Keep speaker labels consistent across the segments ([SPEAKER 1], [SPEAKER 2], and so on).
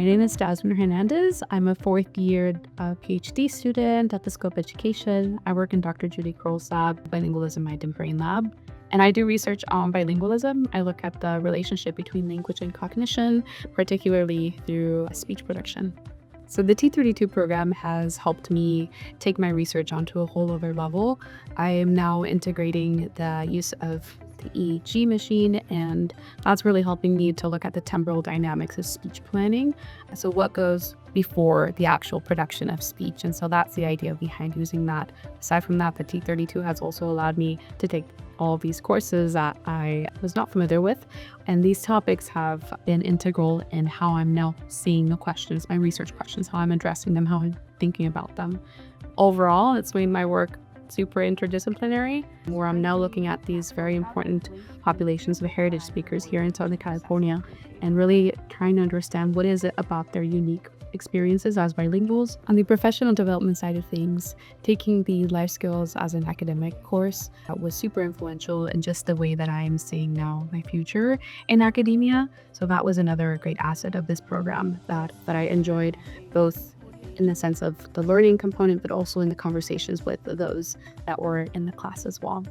[SPEAKER 1] name is Jasmin Hernandez. I'm a fourth-year PhD student at the Scope Education. I work in Dr. Judith Kroll's lab, Bilingualism Mind and Brain Lab. And I do research on bilingualism. I look at the relationship between language and cognition, particularly through speech production. So the T32 program has helped me take my research onto a whole other level. I am now integrating the use of the EEG machine, and that's really helping me to look at the temporal dynamics of speech planning. So what goes before the actual production of speech. And so that's the idea behind using that. Aside from that, the T32 has also allowed me to take all these courses that I was not familiar with. And these topics have been integral in how I'm now seeing the questions, my research questions, how I'm addressing them, how I'm thinking about them. Overall, it's made my work super interdisciplinary, where I'm now looking at these very important populations of heritage speakers here in Southern California and really trying to understand what is it about their unique experiences as bilinguals. On the professional development side of things, taking the life skills as an academic course was super influential in just the way that I'm seeing now my future in academia. So that was another great asset of this program that I enjoyed, both in the sense of the learning component, but also in the conversations with those that were in the class as well.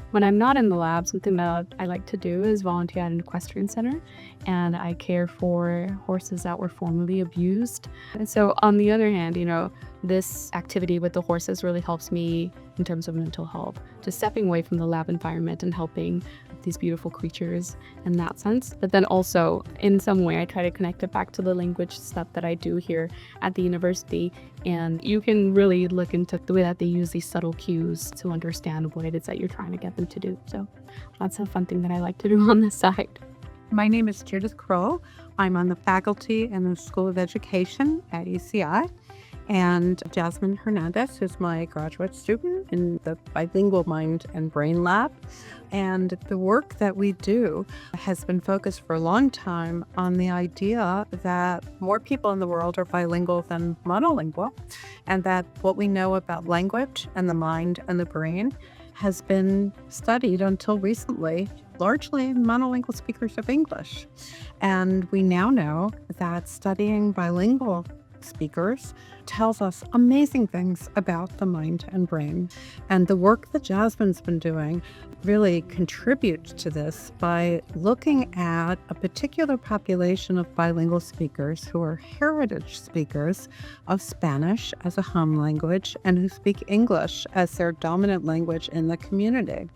[SPEAKER 1] When I'm not in the lab, something that I like to do is volunteer at an equestrian center, and I care for horses that were formerly abused. And so on the other hand, this activity with the horses really helps me in terms of mental health, just stepping away from the lab environment and helping these beautiful creatures in that sense. But then also in some way, I try to connect it back to the language stuff that I do here at the university. And you can really look into the way that they use these subtle cues to understand what it is that you're trying to get them to do. So that's a fun thing that I like to do on this side.
[SPEAKER 2] My name is Judith Kroll. I'm on the faculty in the School of Education at UCI. And Jasmin Hernandez is my graduate student in the Bilingual Mind and Brain Lab. And the work that we do has been focused for a long time on the idea that more people in the world are bilingual than monolingual, and that what we know about language and the mind and the brain has been studied until recently, largely in monolingual speakers of English. And we now know that studying bilingual speakers tells us amazing things about the mind and brain. And the work that Jasmin's been doing really contributes to this by looking at a particular population of bilingual speakers who are heritage speakers of Spanish as a home language and who speak English as their dominant language in the community.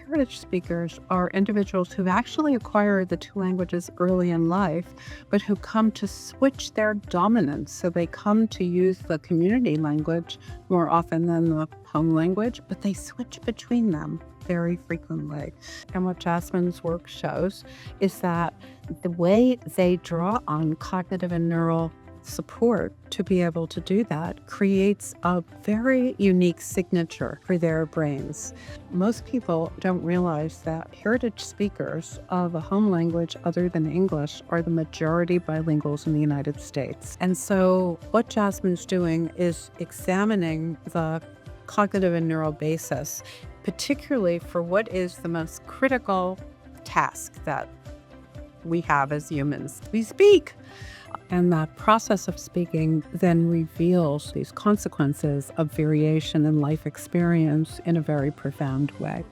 [SPEAKER 2] Heritage speakers are individuals who've actually acquired the two languages early in life, but who come to switch their dominance. So they come to use the community language more often than the home language, but they switch between them very frequently. And what Jasmin's work shows is that the way they draw on cognitive and neural support to be able to do that creates a very unique signature for their brains. Most people don't realize that heritage speakers of a home language other than English are the majority bilinguals in the United States. And so what Jasmin's doing is examining the cognitive and neural basis, particularly for what is the most critical task that we have as humans. We speak. And that process of speaking then reveals these consequences of variation in life experience in a very profound way.